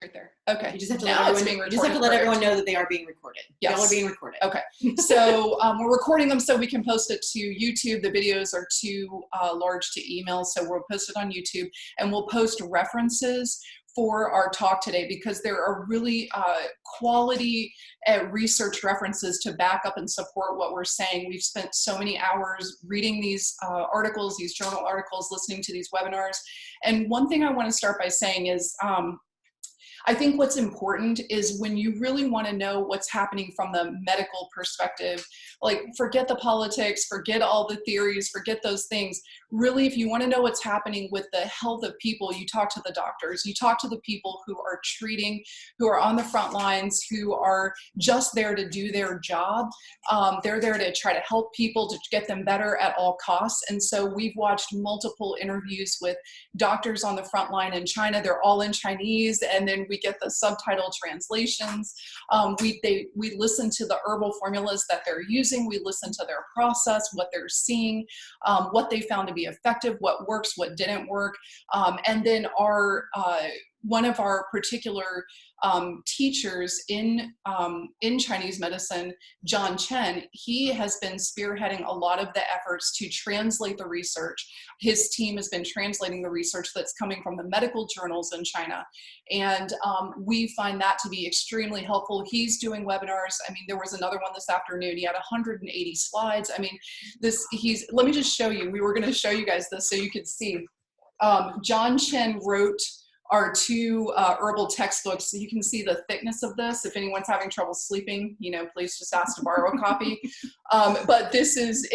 Right there. Okay. You just have to Now it's being you just have to let recorded. everyone know that they are being recorded. Yes. They all are being recorded. Okay. So we're recording them so we can post it to YouTube. The videos are too large to email, so we'll post it on YouTube, and we'll post references for our talk today because there are really quality research references to back up and support what we're saying. We've spent so many hours reading these articles, these journal articles, listening to these webinars. And one thing I want to start by saying is, I think what's important is when you really want to know what's happening from the medical perspective, like forget the politics, forget all the theories, forget those things. Really, if you want to know what's happening with the health of people, you talk to the doctors, you talk to the people who are treating, who are on the front lines, who are just there to do their job. They're there to try to help people, to get them better at all costs. And so we've watched multiple interviews with doctors on the front line in China. They're all in Chinese, and then we get the subtitle translations. We listen to the herbal formulas that they're using. We listen to their process, what they're seeing, what they found to be effective, what works, what didn't work. And then one of our particular teachers in Chinese medicine, John Chen, he has been spearheading a lot of the efforts to translate the research. His team has been translating the research that's coming from the medical journals in China. And we find that to be extremely helpful. He's doing webinars. I mean, there was another one this afternoon. He had 180 slides. I mean, let me just show you. We were going to show you guys this so you could see. John Chen wrote our two herbal textbooks. So you can see the thickness of this. If anyone's having trouble sleeping, please just ask to borrow a copy. But this is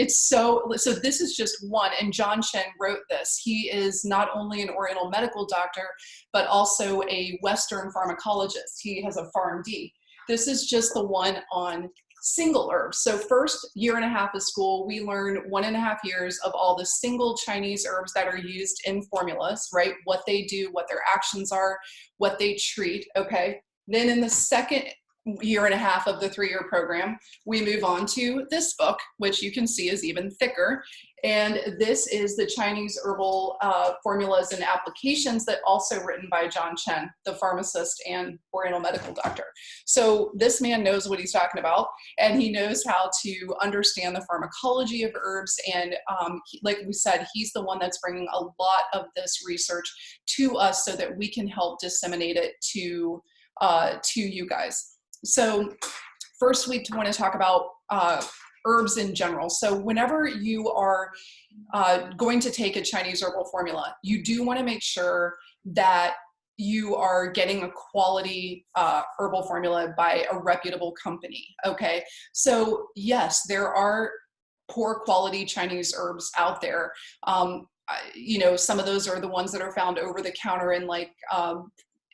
just one, and John Chen wrote this. He is not only an Oriental medical doctor, but also a Western pharmacologist. He has a PharmD. This is just the one on single herbs. So first year and a half of school, we learn 1.5 years of all the single Chinese herbs that are used in formulas, right? What they do, what their actions are, what they treat, okay? Then in the second year and a half of the 3-year program, we move on to this book, which you can see is even thicker. And this is the Chinese herbal formulas and applications that also written by John Chen, the pharmacist and Oriental medical doctor. So this man knows what he's talking about, and he knows how to understand the pharmacology of herbs. And like we said, he's the one that's bringing a lot of this research to us so that we can help disseminate it to you guys. So first we want to talk about herbs in general. So whenever you are going to take a Chinese herbal formula, you do want to make sure that you are getting a quality herbal formula by a reputable company, okay? So yes, there are poor quality Chinese herbs out there. Some of those are the ones that are found over the counter in like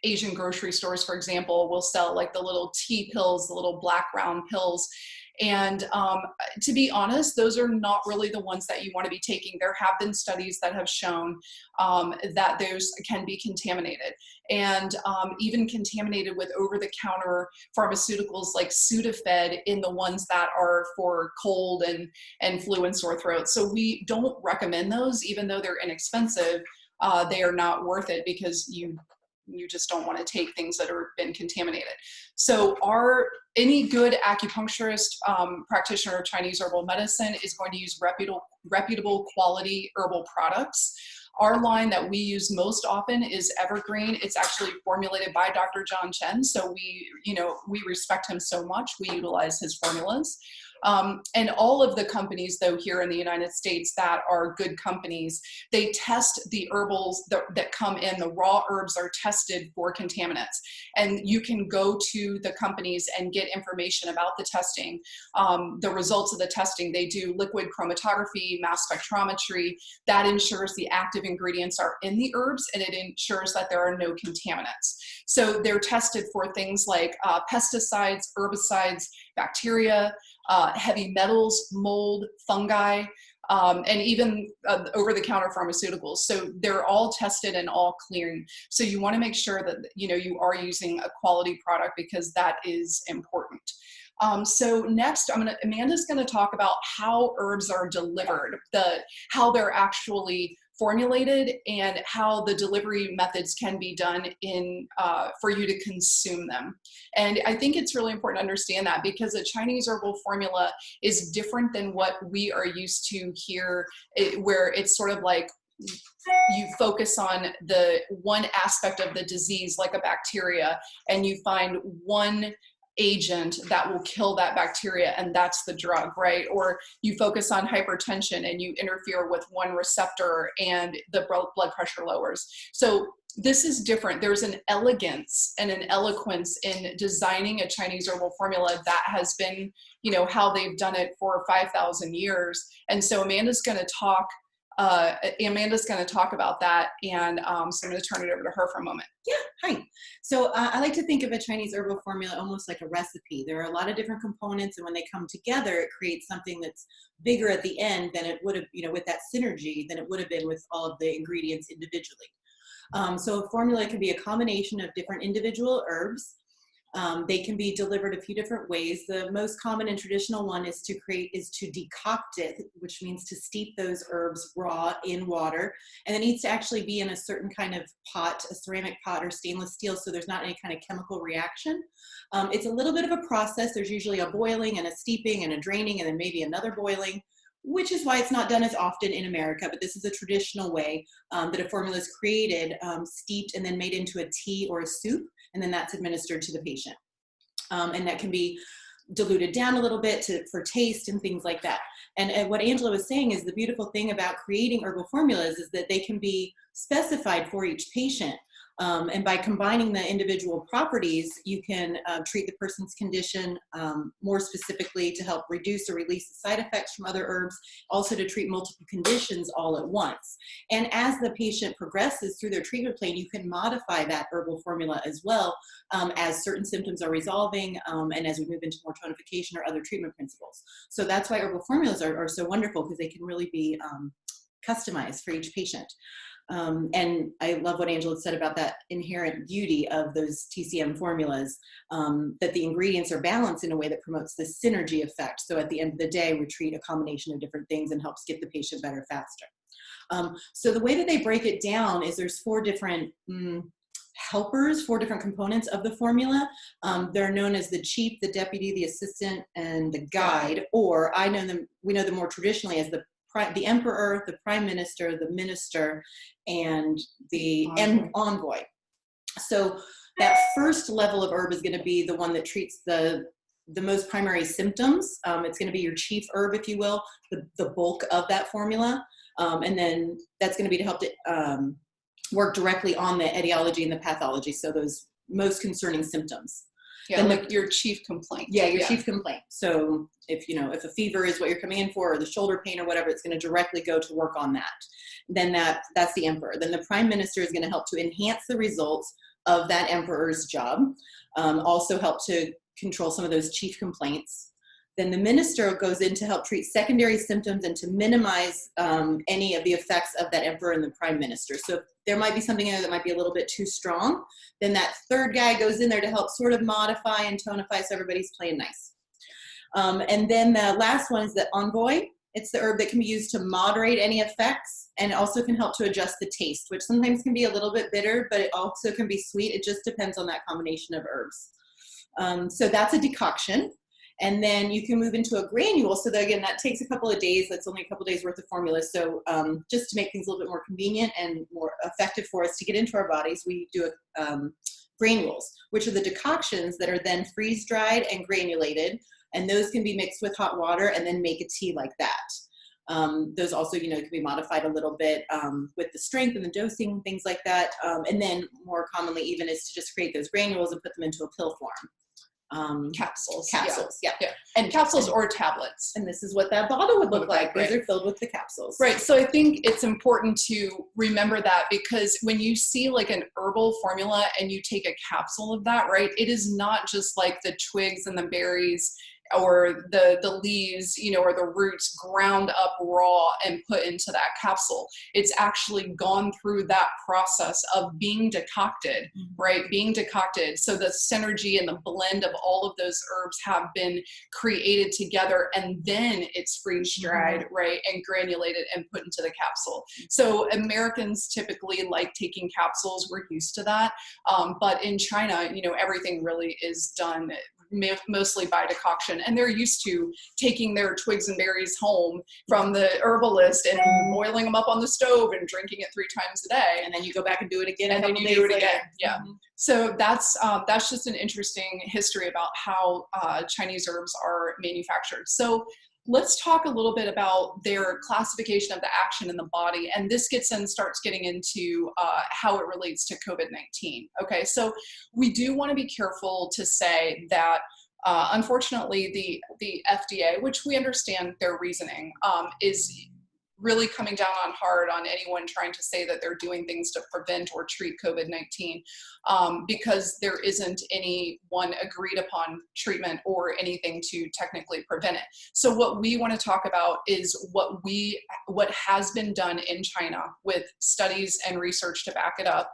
Asian grocery stores, for example, will sell like the little tea pills, the little black round pills. And to be honest, those are not really the ones that you want to be taking. There have been studies that have shown that those can be contaminated, and even contaminated with over-the-counter pharmaceuticals like Sudafed in the ones that are for cold and flu and sore throat. So we don't recommend those, even though they're inexpensive. They are not worth it because you just don't want to take things that have been contaminated. So any good acupuncturist, practitioner of Chinese herbal medicine is going to use reputable quality herbal products. Our line that we use most often is Evergreen. It's actually formulated by Dr. John Chen. So we respect him so much. We utilize his formulas. And all of the companies, though, here in the United States that are good companies, they test the herbals that come in. The raw herbs are tested for contaminants. And you can go to the companies and get information about the testing, the results of the testing. They do liquid chromatography, mass spectrometry. That ensures the active ingredients are in the herbs, and it ensures that there are no contaminants. So they're tested for things like pesticides, herbicides, bacteria, heavy metals, mold, fungi, and even over-the-counter pharmaceuticals. So they're all tested and all clearing. So you want to make sure that you are using a quality product, because that is important. So next, Amanda's going to talk about how herbs are delivered, how they're actually formulated and how the delivery methods can be done in for you to consume them. And I think it's really important to understand that, because a Chinese herbal formula is different than what we are used to here, where it's sort of like you focus on the one aspect of the disease, like a bacteria, and you find one agent that will kill that bacteria, and that's the drug, right? Or you focus on hypertension and you interfere with one receptor and the blood pressure lowers. So this is different. There's an elegance and an eloquence in designing a Chinese herbal formula that has been, you know, how they've done it for 5,000 years. And so Amanda's going to talk about that, and so I'm going to turn it over to her for a moment. Yeah, hi. So I like to think of a Chinese herbal formula almost like a recipe. There are a lot of different components, and when they come together, it creates something that's bigger at the end than it would have, you know, with that synergy, than it would have been with all of the ingredients individually. So a formula can be a combination of different individual herbs. They can be delivered a few different ways. The most common and traditional one is to decoct it, which means to steep those herbs raw in water. And it needs to actually be in a certain kind of pot, a ceramic pot or stainless steel, so there's not any kind of chemical reaction. It's a little bit of a process. There's usually a boiling and a steeping and a draining and then maybe another boiling, which is why it's not done as often in America, but this is a traditional way that a formula is created, steeped, and then made into a tea or a soup, and then that's administered to the patient. And that can be diluted down a little bit for taste and things like that. And what Angela was saying is the beautiful thing about creating herbal formulas is that they can be specified for each patient. And by combining the individual properties, you can treat the person's condition more specifically to help reduce or release the side effects from other herbs, also to treat multiple conditions all at once. And as the patient progresses through their treatment plan, you can modify that herbal formula as well as certain symptoms are resolving and as we move into more tonification or other treatment principles. So that's why herbal formulas are so wonderful, because they can really be customized for each patient. And I love what Angela said about that inherent beauty of those TCM formulas, that the ingredients are balanced in a way that promotes the synergy effect. So at the end of the day, we treat a combination of different things and helps get the patient better faster. So the way that they break it down is there's 4 different helpers, 4 different components of the formula. They're known as the chief, the deputy, the assistant, and the guide, or we know them more traditionally as the emperor, the prime minister, the minister, and the envoy. So that first level of herb is going to be the one that treats the most primary symptoms. It's going to be your chief herb, if you will, the bulk of that formula. And then that's going to be to help to work directly on the etiology and the pathology, so those most concerning symptoms. Yeah, like your chief complaint. Yeah, your chief complaint. So if a fever is what you're coming in for, or the shoulder pain or whatever, it's going to directly go to work on that. Then that's the emperor. Then the prime minister is going to help to enhance the results of that emperor's job. Also help to control some of those chief complaints. Then the minister goes in to help treat secondary symptoms and to minimize any of the effects of that emperor and the prime minister. So if there might be something in there that might be a little bit too strong, then that third guy goes in there to help sort of modify and tonify so everybody's playing nice. And then the last one is the envoy. It's the herb that can be used to moderate any effects, and also can help to adjust the taste, which sometimes can be a little bit bitter, but it also can be sweet. It just depends on that combination of herbs. So that's a decoction. And then you can move into a granule. So that, again, that takes a couple of days. That's only a couple of days worth of formula. So just to make things a little bit more convenient and more effective for us to get into our bodies, we do granules, which are the decoctions that are then freeze-dried and granulated. And those can be mixed with hot water and then make a tea like that. Those also, can be modified a little bit with the strength and the dosing, things like that. And then more commonly even is to just create those granules and put them into a pill form. Capsules, yeah. And capsules or tablets. And this is what that bottle would look like. These are filled with the capsules. Right. So I think it's important to remember that, because when you see like an herbal formula and you take a capsule of that, right, it is not just like the twigs and the berries or the leaves, you know, or the roots ground up raw and put into that capsule. It's actually gone through that process of being decocted, right? Being decocted. So the synergy and the blend of all of those herbs have been created together, and then it's freeze dried, right? And granulated and put into the capsule. So Americans typically like taking capsules. We're used to that. But in China, you know, everything really is done mostly by decoction, and they're used to taking their twigs and berries home from the herbalist and boiling them up on the stove and drinking it 3 times a day, and then you go back and do it again, and then you do it again. Yeah. So that's just an interesting history about how Chinese herbs are manufactured. So let's talk a little bit about their classification of the action in the body, and this starts getting into how it relates to COVID-19. Okay, so we do want to be careful to say that unfortunately the FDA, which we understand their reasoning, is really coming down hard on anyone trying to say that they're doing things to prevent or treat COVID-19, because there isn't any one agreed upon treatment or anything to technically prevent it. So what we want to talk about is what has been done in China with studies and research to back it up.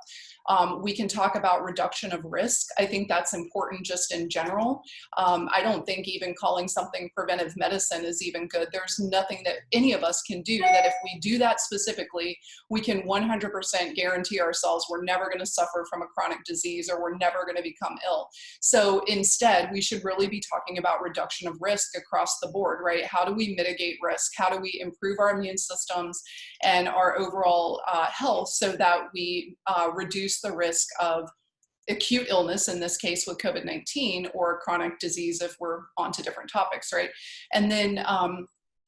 We can talk about reduction of risk. I think that's important just in general. I don't think even calling something preventive medicine is even good. There's nothing that any of us can do that if we do that specifically, we can 100% guarantee ourselves we're never going to suffer from a chronic disease or we're never going to become ill. So instead, we should really be talking about reduction of risk across the board, right? How do we mitigate risk? How do we improve our immune systems and our overall health so that we reduce the risk of acute illness, in this case with COVID-19, or chronic disease if we're on to different topics, right? And then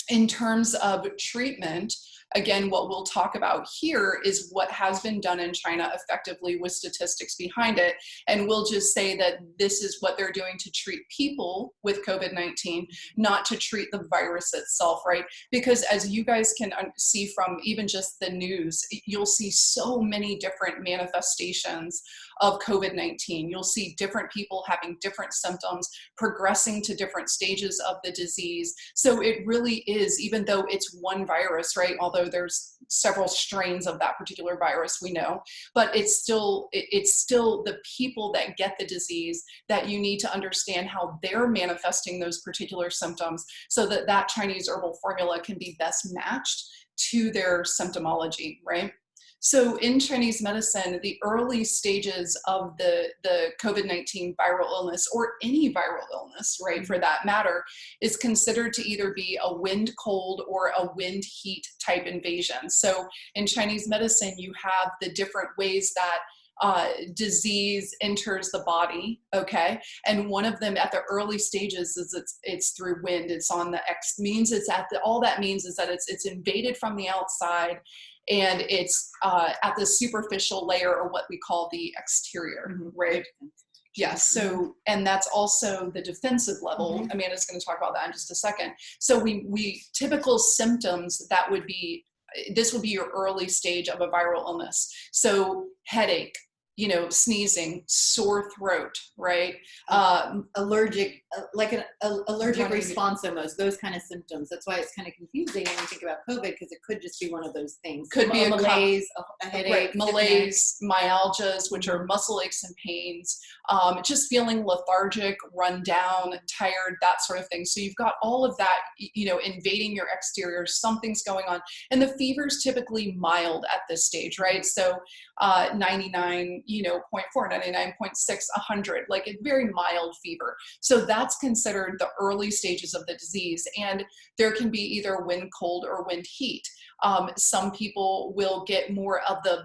in terms of treatment, again, what we'll talk about here is what has been done in China effectively with statistics behind it. And we'll just say that this is what they're doing to treat people with COVID-19, not to treat the virus itself, right? Because as you guys can see from even just the news, you'll see so many different manifestations of COVID-19. You'll see different people having different symptoms, progressing to different stages of the disease. So it really is, even though it's one virus, right? Although there's several strains of that particular virus, we know, but it's still the people that get the disease that you need to understand how they're manifesting those particular symptoms so that that Chinese herbal formula can be best matched to their symptomology, right? So in Chinese medicine, the early stages of the COVID-19 viral illness, or any viral illness, right, for that matter, is considered to either be a wind cold or a wind heat type invasion. So in Chinese medicine, you have the different ways that disease enters the body, okay? And one of them at the early stages is it's through wind. It's on the means it's at the, all that means is that it's invaded from the outside, and it's at the superficial layer, or what we call the exterior, right? Yeah, so, and that's also the defensive level. Amanda's going to talk about that in just a second. So we typical symptoms that would be, this would be your early stage of a viral illness. So headache, you know, sneezing, sore throat, right? Allergic, like an allergic response almost, those kind of symptoms. That's why it's kind of confusing when you think about COVID, because it could just be one of those things. Could be a malaise, a headache. Right, malaise, myalgias, which are muscle aches and pains, just feeling lethargic, run down, tired, that sort of thing. So you've got all of that, you know, invading your exterior, something's going on. And the fever's typically mild at this stage, right? So 99, you know, 0.4, 99.6, 100, like a very mild fever. So that's considered the early stages of the disease. And there can be either wind cold or wind heat. Some people will get more of the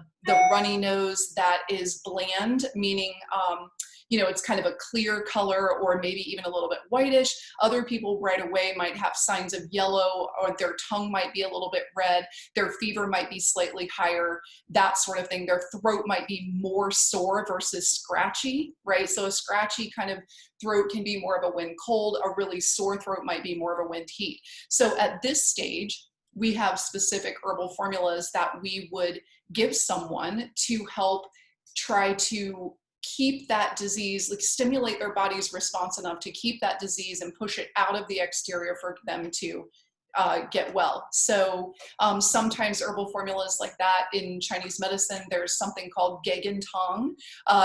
runny nose that is bland, meaning, you know, it's kind of a clear color or maybe even a little bit whitish. Other people right away might have signs of yellow, or their tongue might be a little bit red. Their fever might be slightly higher, that sort of thing. Their throat might be more sore versus scratchy, right? So a scratchy kind of throat can be more of a wind cold. A really sore throat might be more of a wind heat. So at this stage, we have specific herbal formulas that we would give someone to help try to keep that disease, like stimulate their body's response enough to keep that disease and push it out of the exterior for them to get well. So sometimes herbal formulas like that in Chinese medicine, there's something called Gegan Tong,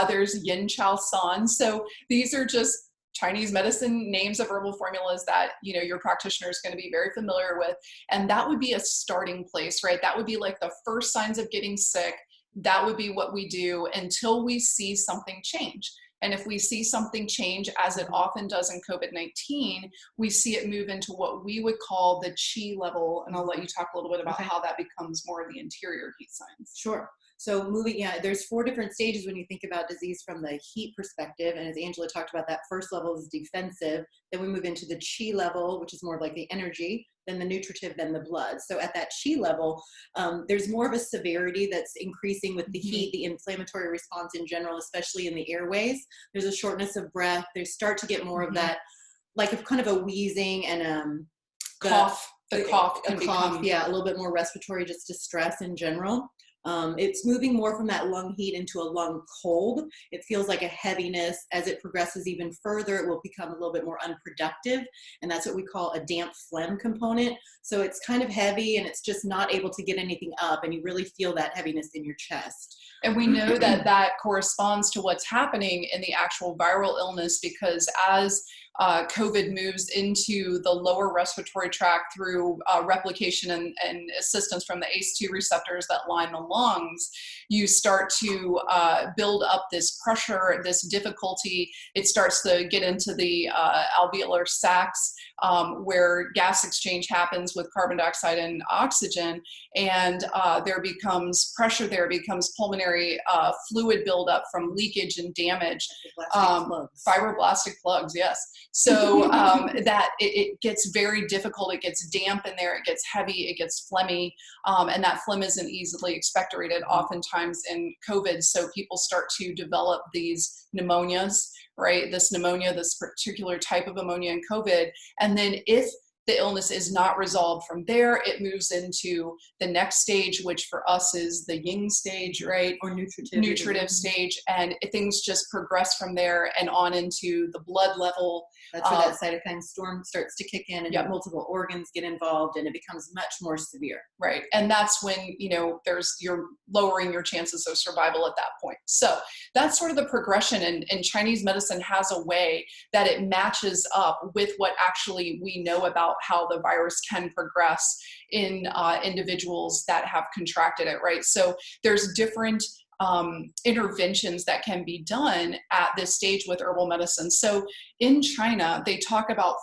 there's Yin Chao San. So these are just Chinese medicine names of herbal formulas that, you know, your practitioner is going to be very familiar with. And that would be a starting place, right? That would be like the first signs of getting sick. That would be what we do until we see something change. And if we see something change, as it often does in COVID-19, we see it move into what we would call the qi level. And I'll let you talk a little bit about how that becomes more of the interior heat signs. Sure. So there's 4 different stages when you think about disease from the heat perspective. And as Angela talked about, that first level is defensive. Then we move into the qi level, which is more like the energy, then the nutritive, then the blood. So at that qi level, there's more of a severity that's increasing with the heat, the inflammatory response in general, especially in the airways. There's a shortness of breath. They start to get more of that, like a kind of a wheezing and cough. The cough, yeah, a little bit more respiratory just distress in general. It's moving more from that lung heat into a lung cold. It feels like a heaviness. As it progresses even further, it will become a little bit more unproductive. And that's what we call a damp phlegm component. So it's kind of heavy and it's just not able to get anything up. And you really feel that heaviness in your chest. And we know that that corresponds to what's happening in the actual viral illness, because as COVID moves into the lower respiratory tract through replication and assistance from the ACE2 receptors that line the lungs, you start to build up this pressure, this difficulty. It starts to get into the alveolar sacs where gas exchange happens with carbon dioxide and oxygen, and there becomes pressure, there becomes pulmonary fluid buildup from leakage and damage. Fibroblastic plugs, yes. So that it gets very difficult. It gets damp in there. It gets heavy. It gets phlegmy. And that phlegm isn't easily expectorated oftentimes in COVID. So people start to develop these pneumonias, right? This pneumonia, this particular type of pneumonia in COVID. And then if the illness is not resolved from there, it moves into the next stage, which for us is the yin stage, right? Or nutritive stage. And things just progress from there and on into the blood level. That's where that cytokine storm starts to kick in and multiple organs get involved and it becomes much more severe. Right. And that's when, you know, you're lowering your chances of survival at that point. So that's sort of the progression, and Chinese medicine has a way that it matches up with what actually we know about how the virus can progress in individuals that have contracted it, right? So there's different interventions that can be done at this stage with herbal medicine. So in China, they talk about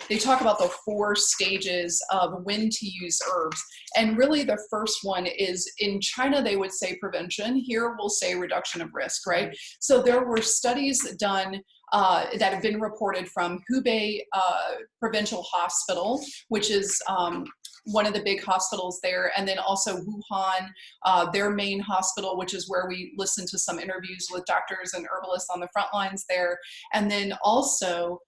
the 4 stages of when to use herbs. And really the first one is, in China, they would say prevention. Here we'll say reduction of risk, right? So there were studies done that have been reported from Hubei Provincial Hospital, which is one of the big hospitals there, and then also Wuhan, their main hospital, which is where we listen to some interviews with doctors and herbalists on the front lines there. And then also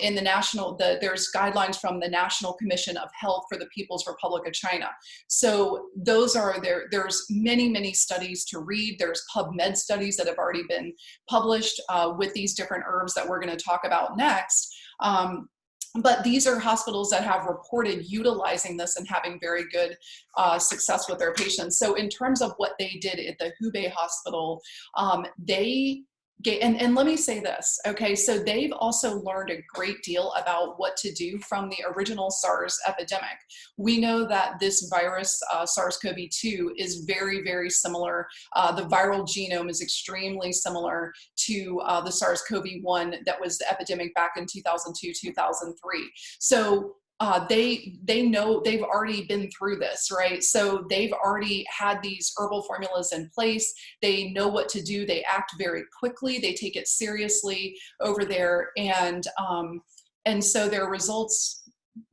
in the there's guidelines from the National Commission of Health for the People's Republic of China. So those are there's many, many studies to read. There's PubMed studies that have already been published with these different herbs that we're going to talk about next. But these are hospitals that have reported utilizing this and having very good success with their patients. So in terms of what they did at the Hubei hospital, and let me say this, okay, so they've also learned a great deal about what to do from the original SARS epidemic. We know that this virus, SARS-CoV-2, is very, very similar. The viral genome is extremely similar to the SARS-CoV-1 that was the epidemic back in 2002, 2003. So they know, they've already been through this, right? So they've already had these herbal formulas in place. They know what to do. They act very quickly. They take it seriously over there. And so their results,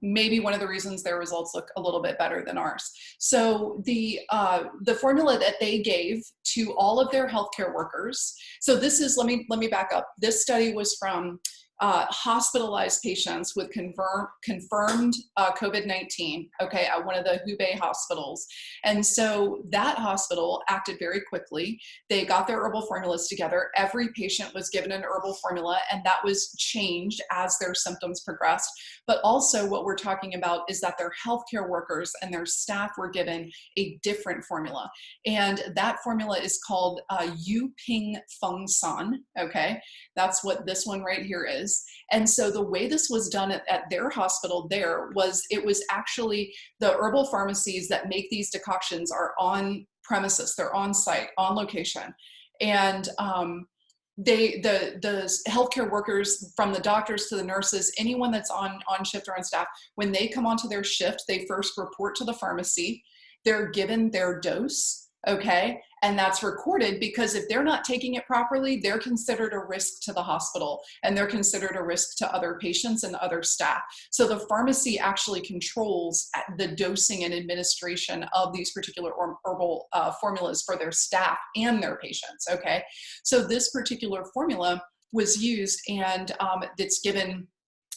maybe one of the reasons their results look a little bit better than ours. So the formula that they gave to all of their healthcare workers. So this is, let me back up. This study was from hospitalized patients with confirmed COVID-19, okay, at one of the Hubei hospitals. And so that hospital acted very quickly. They got their herbal formulas together. Every patient was given an herbal formula, and that was changed as their symptoms progressed. But also what we're talking about is that their healthcare workers and their staff were given a different formula. And that formula is called Yu Ping Feng San, okay? That's what this one right here is. And so the way this was done at their hospital there was, it was actually the herbal pharmacies that make these decoctions are on premises, they're on site, on location. And the healthcare workers, from the doctors to the nurses, anyone that's on shift or on staff, when they come onto their shift, they first report to the pharmacy. They're given their dose, okay? And that's recorded, because if they're not taking it properly, they're considered a risk to the hospital, and they're considered a risk to other patients and other staff. So the pharmacy actually controls the dosing and administration of these particular herbal formulas for their staff and their patients, okay? So this particular formula was used, and it's given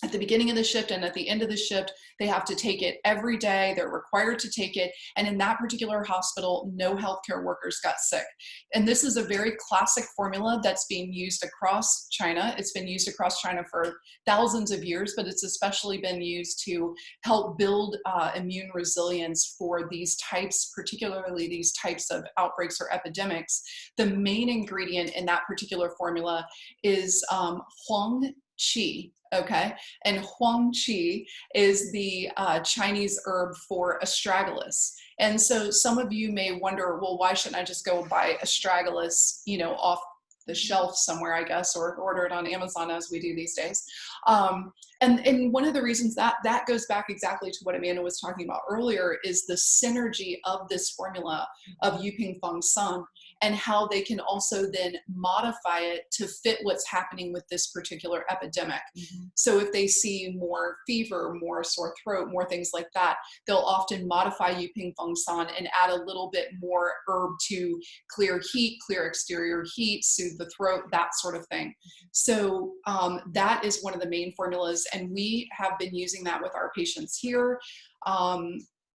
at the beginning of the shift and at the end of the shift. They have to take it every day. They're required to take it. And in that particular hospital, no healthcare workers got sick. And this is a very classic formula that's being used across China. It's been used across China for thousands of years, but it's especially been used to help build immune resilience for these types, particularly these types of outbreaks or epidemics. The main ingredient in that particular formula is huang qi. Okay, and huang qi is the Chinese herb for astragalus. And so some of you may wonder, well, why shouldn't I just go buy astragalus, you know, off the shelf somewhere, I guess, or order it on Amazon, as we do these days. And one of the reasons that goes back exactly to what Amanda was talking about earlier is the synergy of this formula of Yuping Feng Sun, and how they can also then modify it to fit what's happening with this particular epidemic. Mm-hmm. So if they see more fever, more sore throat, more things like that, they'll often modify Yuping Feng Sun and add a little bit more herb to clear heat, clear exterior heat, soothe the throat, that sort of thing. So that is one of the main formulas, and we have been using that with our patients here.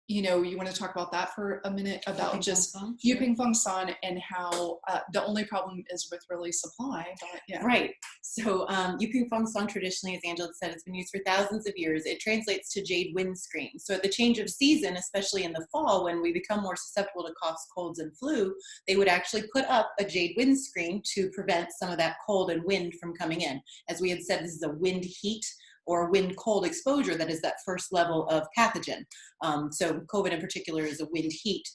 You know, you want to talk about that for a minute, about just Yuping Feng San, and how the only problem is with really supply, but yeah. Right. So Yuping Feng San traditionally, as Angela said, it's been used for thousands of years. It translates to jade windscreen. So at the change of season, especially in the fall, when we become more susceptible to coughs, colds, and flu, they would actually put up a jade windscreen to prevent some of that cold and wind from coming in. As we had said, this is a wind heat or wind cold exposure that is that first level of pathogen. So COVID in particular is a wind heat.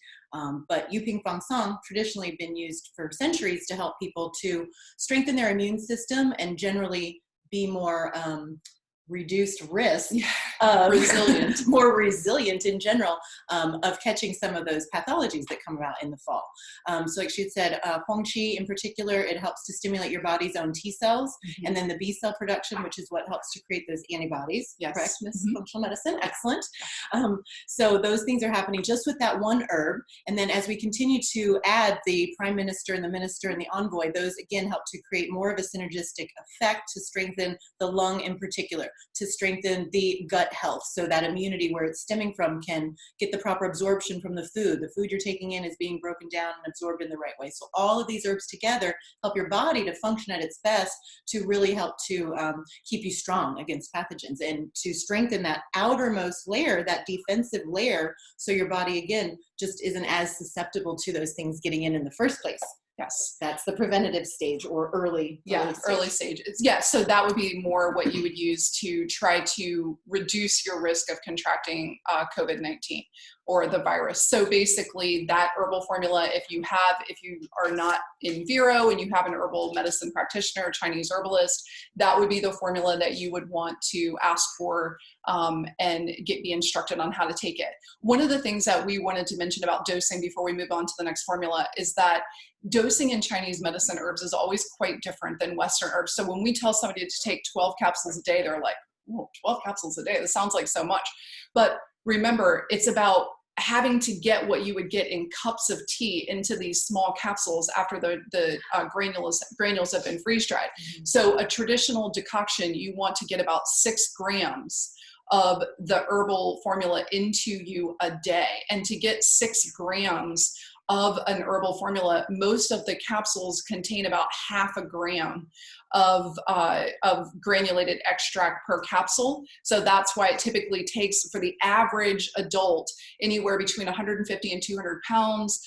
But Yuping Feng San traditionally been used for centuries to help people to strengthen their immune system and generally be more reduced risk, resilient, more resilient in general, of catching some of those pathologies that come about in the fall. So like she had said, huang qi in particular, it helps to stimulate your body's own T cells, and then the B cell production, which is what helps to create those antibodies. Yes. Correct, Miss Functional Medicine? Excellent. So those things are happening just with that one herb. And then as we continue to add the Prime Minister and the Minister and the Envoy, those again help to create more of a synergistic effect to strengthen the lung in particular, to strengthen the gut health, so that immunity where it's stemming from can get the proper absorption from the food. The food you're taking in is being broken down and absorbed in the right way. So all of these herbs together help your body to function at its best, to really help to keep you strong against pathogens and to strengthen that outermost layer, that defensive layer, so your body again just isn't as susceptible to those things getting in the first place. Yes, that's the preventative stage, or early stage. Yeah, so that would be more what you would use to try to reduce your risk of contracting COVID-19 or the virus. So basically that herbal formula, if you are not in Vero and you have an herbal medicine practitioner or Chinese herbalist, that would be the formula that you would want to ask for and be instructed on how to take it. One of the things that we wanted to mention about dosing before we move on to the next formula is that dosing in Chinese medicine herbs is always quite different than Western herbs. So when we tell somebody to take 12 capsules a day, they're like, oh, 12 capsules a day, that sounds like so much. But remember, it's about having to get what you would get in cups of tea into these small capsules after the granules have been freeze-dried. Mm-hmm. So a traditional decoction, you want to get about 6 grams of the herbal formula into you a day. And to get 6 grams of an herbal formula, most of the capsules contain about 0.5 gram of granulated extract per capsule. So that's why it typically takes, for the average adult, anywhere between 150 and 200 pounds.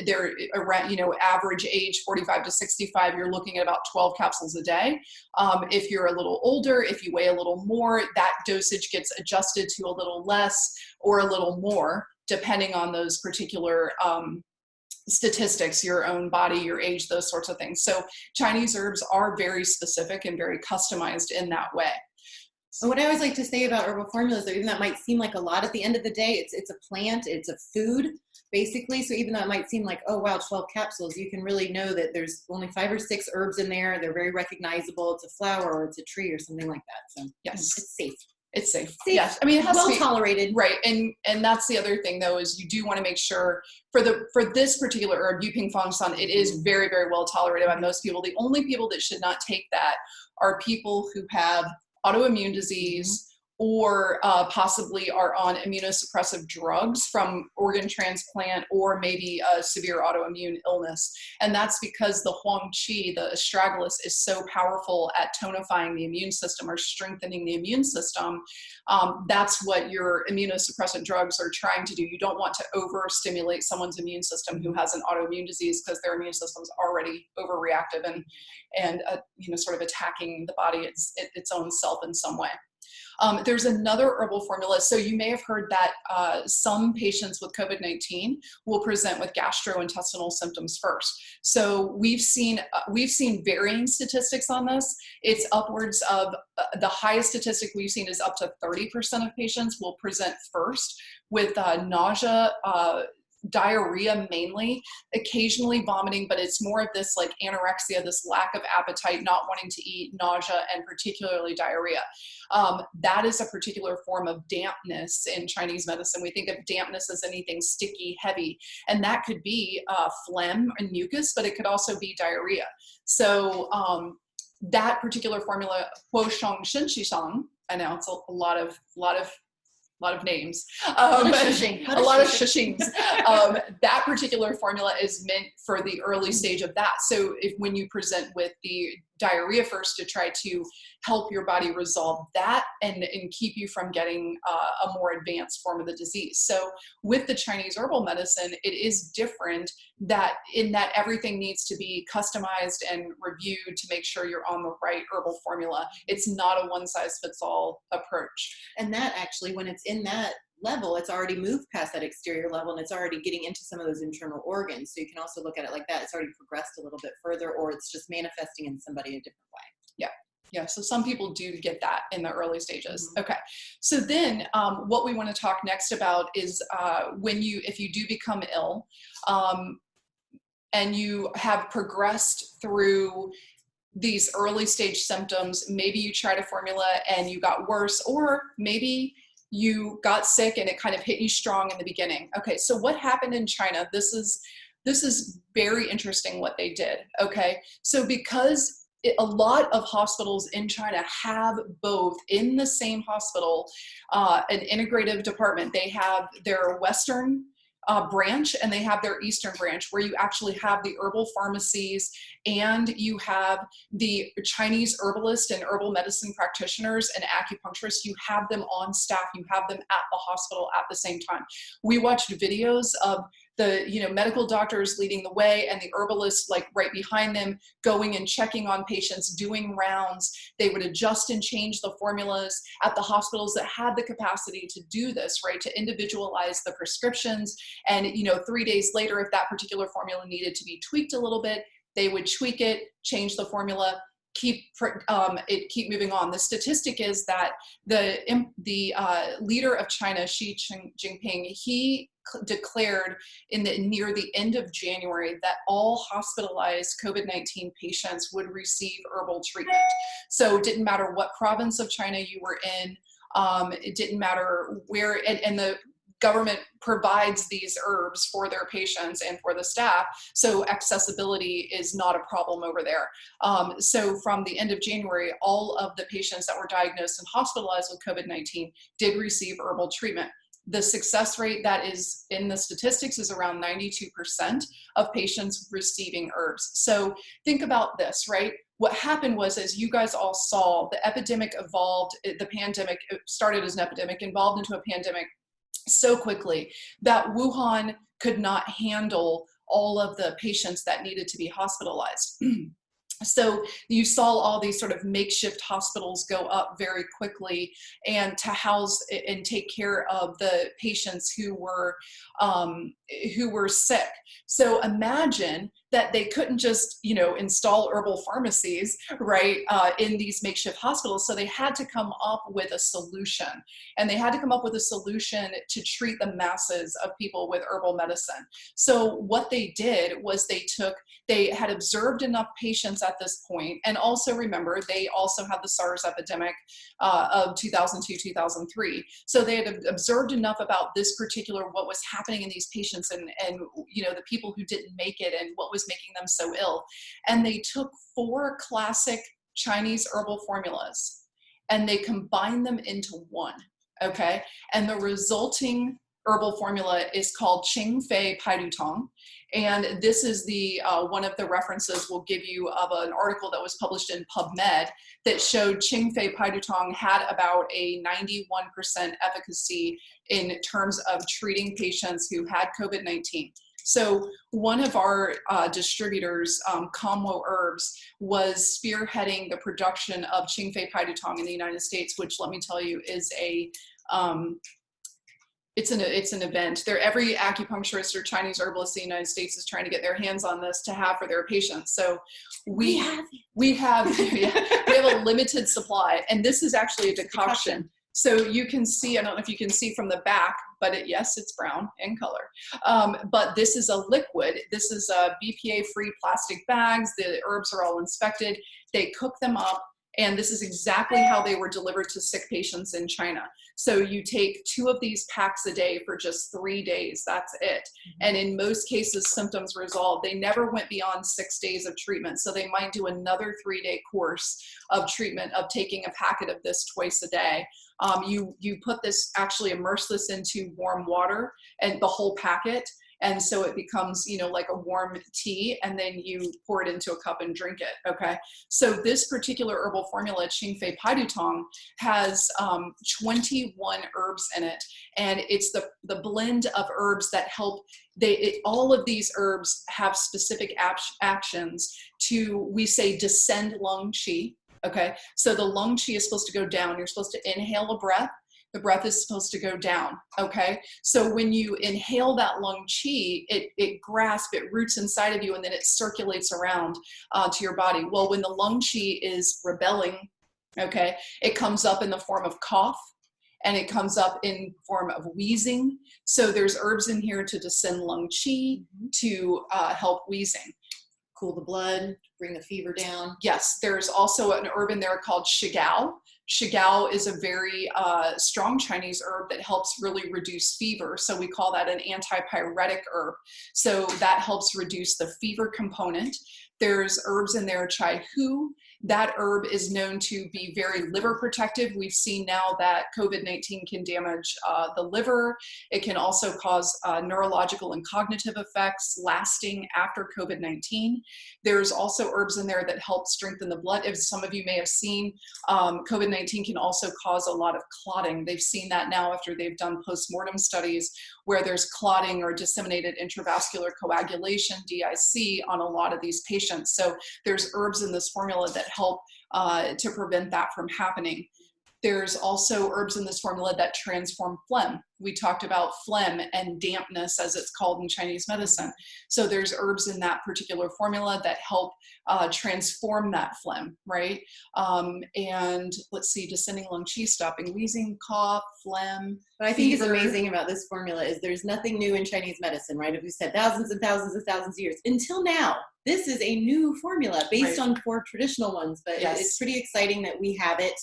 They're around, average age 45 to 65, you're looking at about 12 capsules a day. If you're a little older, if you weigh a little more, that dosage gets adjusted to a little less or a little more, depending on those particular statistics, your own body, your age, those sorts of things. So Chinese herbs are very specific and very customized in that way. And what I always like to say about herbal formulas, even that might seem like a lot, at the end of the day, it's a plant, it's a food, basically. So even though it might seem like, oh wow, 12 capsules, you can really know that there's only 5 or 6 herbs in there. They're very recognizable. It's a flower or it's a tree or something like that. So yes, it's safe. It's safe. Yes. I mean, it has well to be tolerated. Right. And that's the other thing though, is you do want to make sure for this particular herb, Yuping Fang San, it is very, very well tolerated by most people. The only people that should not take that are people who have autoimmune disease, or possibly are on immunosuppressive drugs from organ transplant, or maybe a severe autoimmune illness. And that's because the Huang Qi, the astragalus, is so powerful at tonifying the immune system or strengthening the immune system. That's what your immunosuppressant drugs are trying to do. You don't want to overstimulate someone's immune system who has an autoimmune disease, because their immune system is already overreactive and sort of attacking the body, its own self in some way. There's another herbal formula. So you may have heard that some patients with COVID-19 will present with gastrointestinal symptoms first. So we've seen varying statistics on this. It's upwards of the highest statistic we've seen is up to 30% of patients will present first with nausea, diarrhea mainly, occasionally vomiting, but it's more of this like anorexia, this lack of appetite, not wanting to eat, nausea, and particularly diarrhea. That is a particular form of dampness in Chinese medicine. We think of dampness as anything sticky, heavy, and that could be phlegm and mucus, but it could also be diarrhea. So that particular formula, Huo Shang Shen Qi Shang, I know it's a lot of names, a lot of shushings. That particular formula is meant for the early stage of that. So when you present with the diarrhea first, to try to help your body resolve that and keep you from getting a more advanced form of the disease. So with the Chinese herbal medicine, it is different in that everything needs to be customized and reviewed to make sure you're on the right herbal formula. It's not a one-size-fits-all approach. And that actually, when it's in that level, it's already moved past that exterior level and it's already getting into some of those internal organs. So you can also look at it like that. It's already progressed a little bit further, or it's just manifesting in somebody a different way. Yeah. Yeah, so some people do get that in the early stages. Okay, so then what we want to talk next about is if you do become ill and you have progressed through these early stage symptoms, maybe you tried a formula and you got worse, or maybe you got sick and it kind of hit you strong in the beginning. Okay, so what happened in China, this is very interesting what they did, okay? So because a lot of hospitals in China have both in the same hospital, an integrative department. They have their Western branch and they have their Eastern branch, where you actually have the herbal pharmacies and you have the Chinese herbalist and herbal medicine practitioners and acupuncturists. You have them on staff, you have them at the hospital at the same time. We watched videos of the medical doctors leading the way and the herbalists like right behind them, going and checking on patients, doing rounds. They would adjust and change the formulas at the hospitals that had the capacity to do this, right, to individualize the prescriptions. And 3 days later, if that particular formula needed to be tweaked a little bit, they would tweak it, change the formula, keep moving on. The statistic is that the leader of China, Xi Jinping, he declared near the end of January that all hospitalized COVID-19 patients would receive herbal treatment. So it didn't matter what province of China you were in, it didn't matter where, and government provides these herbs for their patients and for the staff, so accessibility is not a problem over there. So from the end of January, all of the patients that were diagnosed and hospitalized with COVID-19 did receive herbal treatment. The success rate that is in the statistics is around 92% of patients receiving herbs. So think about this, right? What happened was, as you guys all saw, the epidemic evolved, the pandemic started as an epidemic, evolved into a pandemic so quickly that Wuhan could not handle all of the patients that needed to be hospitalized. So you saw all these sort of makeshift hospitals go up very quickly, and to house and take care of the patients who were sick. So imagine that they couldn't just, install herbal pharmacies, right, in these makeshift hospitals. So they had to come up with a solution, and they had to come up with a solution to treat the masses of people with herbal medicine. So what they did was they had observed enough patients at this point, and also remember, they also had the SARS epidemic of 2002, 2003. So they had observed enough about this particular, what was happening in these patients, and the people who didn't make it and what was making them so ill. And they took 4 classic Chinese herbal formulas and they combined them into one, okay? And the resulting herbal formula is called Qing Fei Paidutong. And this is the one of the references we'll give you of an article that was published in PubMed that showed Qing Fei Paidutong had about a 91% efficacy in terms of treating patients who had COVID-19. So one of our distributors, Comwo Herbs, was spearheading the production of Qing Fei Paidutong in the United States, which, let me tell you, is it's an event. Every acupuncturist or Chinese herbalist in the United States is trying to get their hands on this to have for their patients. So we have a limited supply, and this is actually a decoction. So you can see, I don't know if you can see from the back, but yes, it's brown in color. But this is a liquid. This is BPA-free plastic bags. The herbs are all inspected. They cook them up. And this is exactly how they were delivered to sick patients in China. So you take 2 of these packs a day for just 3 days. That's it. And in most cases, symptoms resolve. They never went beyond 6 days of treatment. So they might do another 3-day course of treatment of taking a packet of this twice a day. You put this, actually immerse this into warm water, and the whole packet. And so it becomes, like a warm tea, and then you pour it into a cup and drink it, okay? So this particular herbal formula, Qing Fei Paidutong, has 21 herbs in it, and it's the blend of herbs that help, all of these herbs have specific actions to, we say, descend lung qi, okay? So the lung qi is supposed to go down. You're supposed to inhale a breath. The breath is supposed to go down, okay? So when you inhale that lung qi, it grasps, it roots inside of you, and then it circulates around to your body. Well, when the lung qi is rebelling, okay, it comes up in the form of cough, and it comes up in form of wheezing. So there's herbs in here to descend lung qi, to help wheezing. Cool the blood, bring the fever down. Yes, there's also an herb in there called shigao. Shigao is a very strong Chinese herb that helps really reduce fever. So we call that an antipyretic herb. So that helps reduce the fever component. There's herbs in there, chai hu. That herb is known to be very liver protective. We've seen now that COVID-19 can damage the liver. It can also cause neurological and cognitive effects lasting after COVID-19. There's also herbs in there that help strengthen the blood. As some of you may have seen, COVID-19 can also cause a lot of clotting. They've seen that now after they've done postmortem studies where there's clotting or disseminated intravascular coagulation, DIC, on a lot of these patients. So there's herbs in this formula that help to prevent that from happening. There's also herbs in this formula that transform phlegm. We talked about phlegm and dampness, as it's called in Chinese medicine. So there's herbs in that particular formula that help transform that phlegm, right? And let's see, descending lung qi, stopping wheezing, cough, phlegm, What I think is amazing about this formula is there's nothing new in Chinese medicine, right? As we said, thousands and thousands of thousands of years. Until now, this is a new formula based on 4 traditional ones, but it's pretty exciting that we have it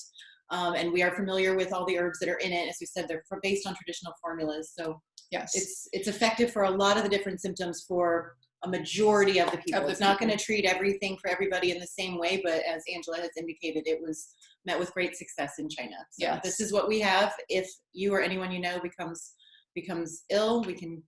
And we are familiar with all the herbs that are in it. As we said, they're based on traditional formulas. So yes, it's effective for a lot of the different symptoms for a majority of the people. It's not going to treat everything for everybody in the same way, but as Angela has indicated, it was met with great success in China. So yes. This is what we have. If you or anyone you know becomes ill, we can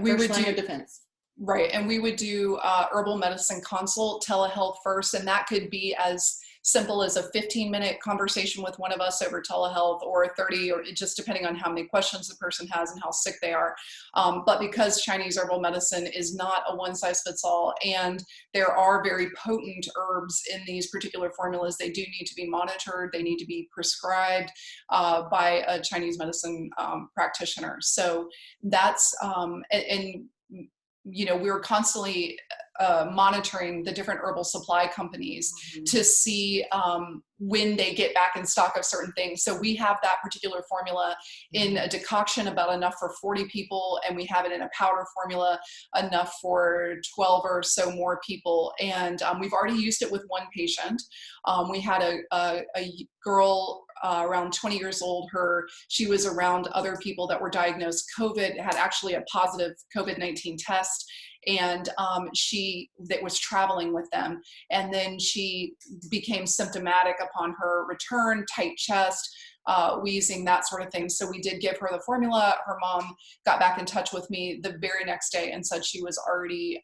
we would line do of defense. Right, and we would do herbal medicine consult, telehealth first, and that could be as simple as a 15-minute conversation with one of us over telehealth, or 30, or just depending on how many questions the person has and how sick they are. But because Chinese herbal medicine is not a one-size-fits-all, and there are very potent herbs in these particular formulas, they do need to be monitored. They need to be prescribed by a Chinese medicine practitioner. So that's and you know, we were constantly monitoring the different herbal supply companies to see when they get back in stock of certain things. So we have that particular formula in a decoction about enough for 40 people, and we have it in a powder formula enough for 12 or so more people. And we've already used it with one patient. We had a girl around 20 years old. She was around other people that were diagnosed COVID, had actually a positive COVID-19 test, and that was traveling with them. And then she became symptomatic upon her return, tight chest, wheezing, that sort of thing. So we did give her the formula. Her mom got back in touch with me the very next day and said she was already,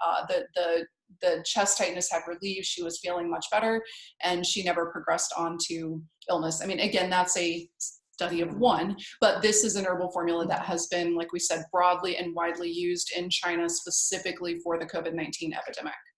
the chest tightness had relieved. She was feeling much better, and she never progressed on to illness. I mean, again, that's a study of one, but this is an herbal formula that has been, like we said, broadly and widely used in China specifically for the COVID-19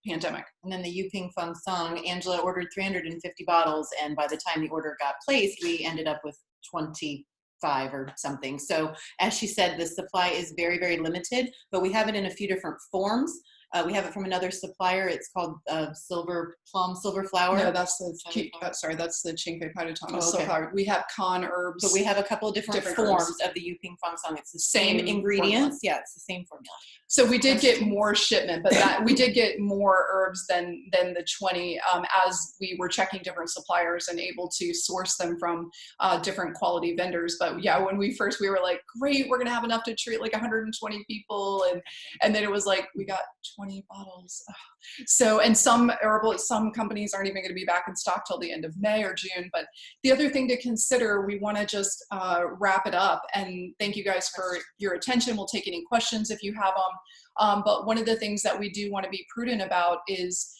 pandemic. And then the Yuping Feng Song, Angela ordered 350 bottles, and by the time the order got placed, we ended up with 25 or something. So as she said, the supply is very, very limited, but we have it in a few different forms. We have it from another supplier. It's called silver flower. No, that's the that's the Qingfei Paitutong. Okay. We have con herbs. But we have a couple of different forms of the Yuping Feng Song. It's the same ingredients. Formula. Yeah, it's the same formula. So we did get more shipment, but we did get more herbs than the 20 as we were checking different suppliers and able to source them from different quality vendors. But yeah, when we were like, great, we're gonna have enough to treat like 120 people, and then it was like we got 20 bottles. So, and some companies aren't even going to be back in stock till the end of May or June. But the other thing to consider, we want to just wrap it up, and thank you guys for your attention. We'll take any questions if you have them. But one of the things that we do want to be prudent about is,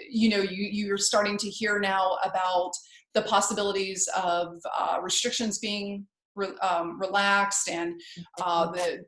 you're starting to hear now about the possibilities of restrictions being relaxed, and the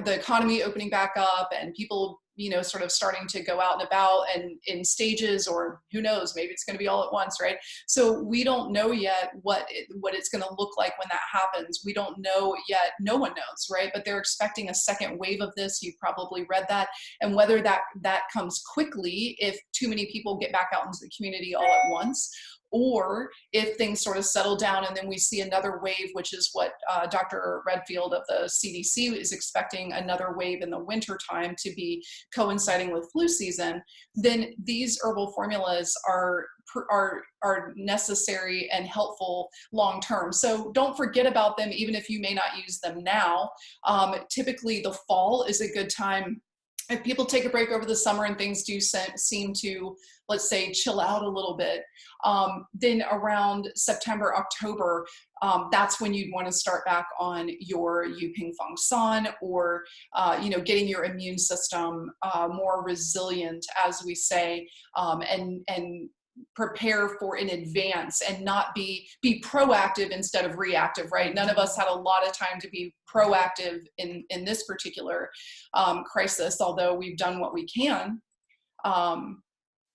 economy opening back up, and people sort of starting to go out and about and in stages, or who knows, maybe it's going to be all at once, right? So we don't know yet what it's going to look like when that happens. We don't know yet. No one knows, right? But they're expecting a second wave of this. You've probably read that. And whether that comes quickly, if too many people get back out into the community all at once, or if things sort of settle down and then we see another wave, which is what Dr. Redfield of the CDC is expecting, another wave in the winter time to be coinciding with flu season, then these herbal formulas are necessary and helpful long term. So don't forget about them, even if you may not use them now. Typically the fall is a good time. If people take a break over the summer and things do seem to, let's say, chill out a little bit, then around September, October, that's when you'd want to start back on your Yuping Feng San, or getting your immune system more resilient, as we say, and prepare for in advance, and not be proactive instead of reactive, right? None of us had a lot of time to be proactive in this particular crisis, although we've done what we can.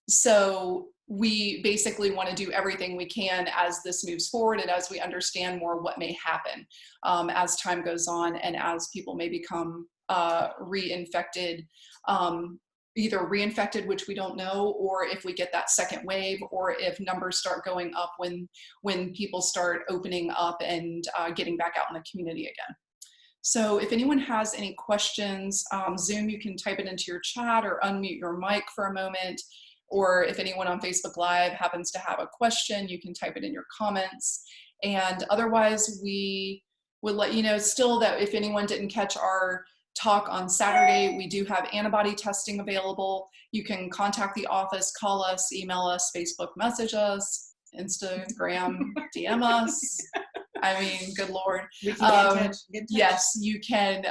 So we basically want to do everything we can as this moves forward, and as we understand more what may happen as time goes on, and as people may become reinfected, either reinfected, which we don't know, or if we get that second wave, or if numbers start going up when people start opening up and getting back out in the community again. So if anyone has any questions, Zoom, you can type it into your chat or unmute your mic for a moment. Or if anyone on Facebook Live happens to have a question, you can type it in your comments. And otherwise, we would let you know still that if anyone didn't catch our talk on Saturday, we do have antibody testing available. You can contact the office, call us, email us, Facebook message us, Instagram, DM us. I mean, good Lord. We can get in touch. Yes, you can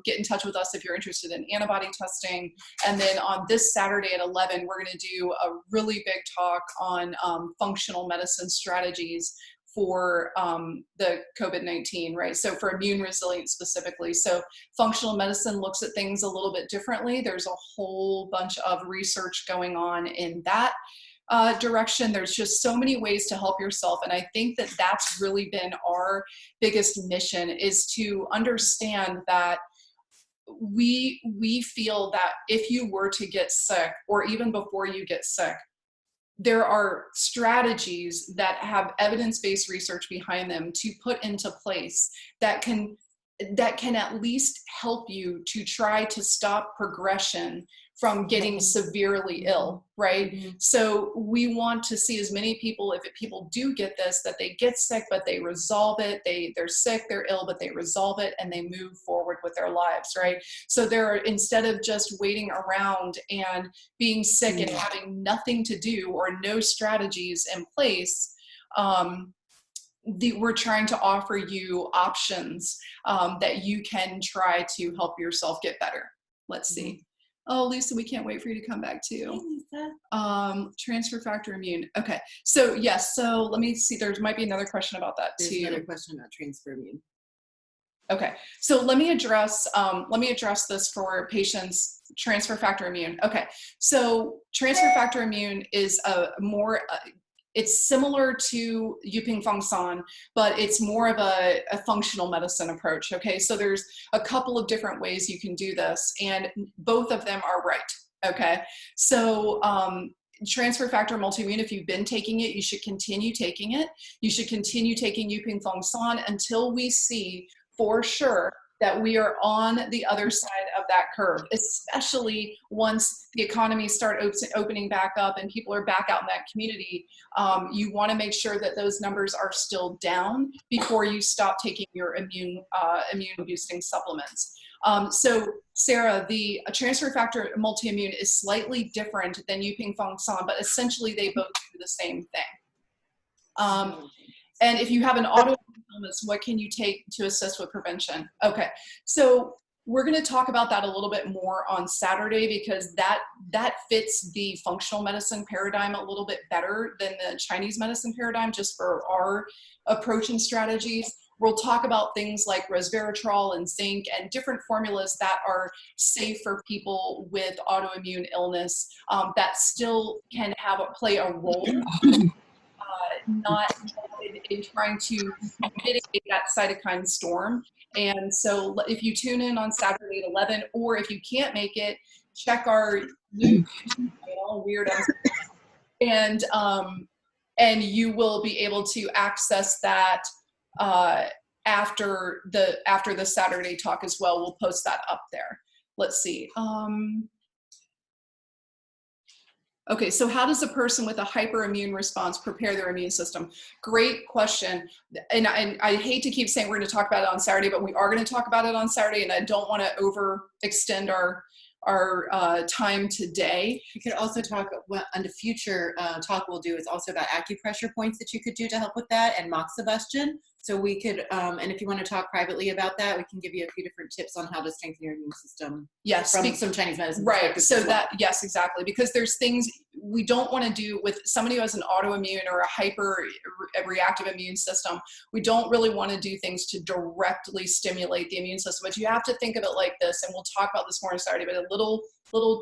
get in touch with us if you're interested in antibody testing. And then on this Saturday at 11, we're going to do a really big talk on functional medicine strategies for the COVID-19, right? So for immune resilience specifically. So functional medicine looks at things a little bit differently. There's a whole bunch of research going on in that direction. There's just so many ways to help yourself. And I think that that's really been our biggest mission, is to understand that we feel that if you were to get sick, or even before you get sick, there are strategies that have evidence-based research behind them to put into place that can at least help you to try to stop progression from getting severely ill, right? Mm-hmm. So we want to see as many people, if people do get this, that they get sick, but they resolve it. They're sick, they're ill, but they resolve it and they move forward with their lives, right? So instead of just waiting around and being sick and having nothing to do or no strategies in place, we're trying to offer you options that you can try to help yourself get better. Let's see. Oh, Lisa, we can't wait for you to come back too. Hey, Lisa. Transfer factor immune. Okay. So yes. So let me see. There might be another question about that too. There's another question about transfer immune. Okay. So let me address this for patients. Transfer factor immune. Okay. So transfer factor immune is it's similar to Yuping Feng San, but it's more of a functional medicine approach, okay? So there's a couple of different ways you can do this, and both of them are right, okay? So transfer factor multi-immune, if you've been taking it, you should continue taking it. You should continue taking Yuping Feng San until we see for sure that we are on the other side of that curve, especially once the economy start opening back up and people are back out in that community. You want to make sure that those numbers are still down before you stop taking your immune boosting supplements. So Sarah, the transfer factor multi-immune is slightly different than Yuping Feng San, but essentially they both do the same thing. And if you have an autoimmune illness, what can you take to assist with prevention? Okay, so we're going to talk about that a little bit more on Saturday, because that fits the functional medicine paradigm a little bit better than the Chinese medicine paradigm, just for our approach and strategies. We'll talk about things like resveratrol and zinc and different formulas that are safe for people with autoimmune illness that still can play a role. Not in trying to mitigate that cytokine storm. And so if you tune in on Saturday at 11, or if you can't make it, check our YouTube channel, Weird, and you will be able to access that after the Saturday talk as well. We'll post that up there. Let's see. Okay, so how does a person with a hyperimmune response prepare their immune system? Great question. And I hate to keep saying we're going to talk about it on Saturday, but we are going to talk about it on Saturday, and I don't want to overextend our time today. We could also talk on the future talk we'll do is also about acupressure points that you could do to help with that, and moxibustion. So we could, and if you want to talk privately about that, we can give you a few different tips on how to strengthen your immune system. Yes. From some Chinese medicine. Right. So yes, exactly. Because there's things we don't want to do with somebody who has an autoimmune or a hyper reactive immune system. We don't really want to do things to directly stimulate the immune system, but you have to think of it like this, and we'll talk about this more on Saturday, but a little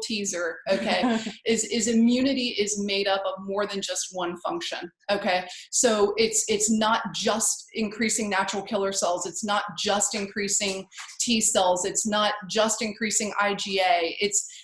teaser, okay, is immunity is made up of more than just one function, okay? So it's not just increasing natural killer cells, it's not just increasing T cells, it's not just increasing IgA,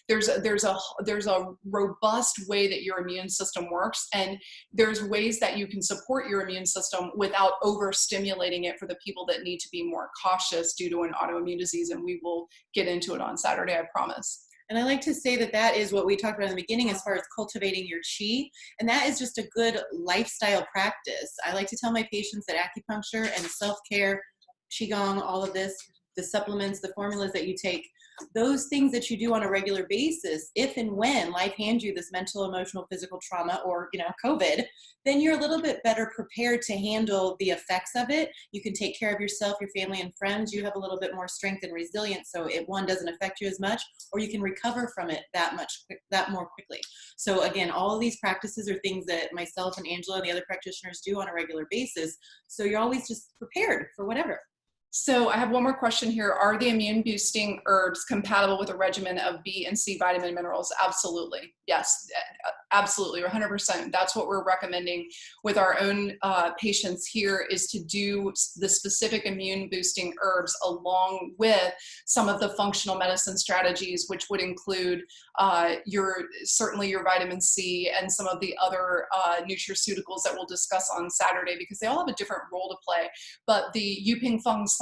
there's a robust way that your immune system works, and there's ways that you can support your immune system without overstimulating it for the people that need to be more cautious due to an autoimmune disease, and we will get into it on Saturday, I promise. And I like to say that that is what we talked about in the beginning as far as cultivating your chi. And that is just a good lifestyle practice. I like to tell my patients that acupuncture and self-care, qigong, all of this, the supplements, the formulas that you take, those things that you do on a regular basis, if and when life hands you this mental, emotional, physical trauma, or, you know, COVID, then you're a little bit better prepared to handle the effects of it. You can take care of yourself, your family, and friends. You have a little bit more strength and resilience, so it, one, doesn't affect you as much, or you can recover from it that more quickly. So again, all of these practices are things that myself and Angela and the other practitioners do on a regular basis. So you're always just prepared for whatever. So I have one more question here. Are the immune boosting herbs compatible with a regimen of B and C vitamin minerals? Absolutely. Yes, absolutely. 100%. That's what we're recommending with our own patients here, is to do the specific immune boosting herbs along with some of the functional medicine strategies, which would include certainly your vitamin C and some of the other nutraceuticals that we'll discuss on Saturday, because they all have a different role to play. But the Yuping Feng San,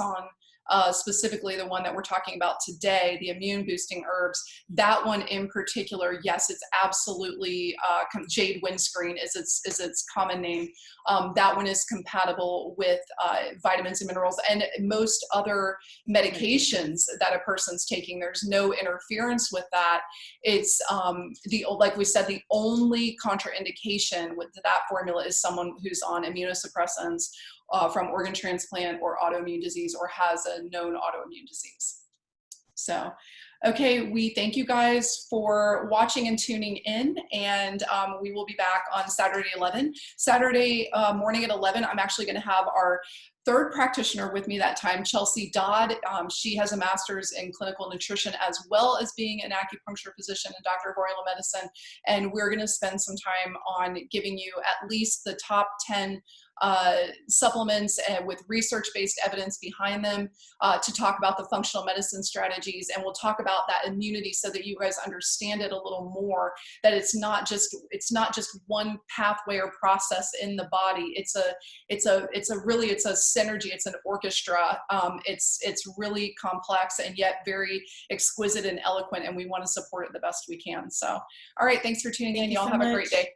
specifically the one that we're talking about today, the immune boosting herbs, that one in particular, yes, it's absolutely, jade windscreen is its common name. That one is compatible with vitamins and minerals and most other medications that a person's taking. There's no interference with that. It's like we said, the only contraindication with that formula is someone who's on immunosuppressants from organ transplant or autoimmune disease, or has a known autoimmune disease. So, okay, we thank you guys for watching and tuning in, and we will be back on Saturday 11. Saturday morning at 11, I'm actually going to have our third practitioner with me that time, Chelsea Dodd. She has a master's in clinical nutrition as well as being an acupuncture physician and doctor of Oriental medicine. And we're going to spend some time on giving you at least the top 10 supplements with research-based evidence behind them, to talk about the functional medicine strategies, and we'll talk about that immunity so that you guys understand it a little more, that it's not just one pathway or process in the body. It's a synergy, it's an orchestra. It's really complex and yet very exquisite and eloquent, and we want to support it the best we can. So all right, thanks for tuning in. Y'all have a great day.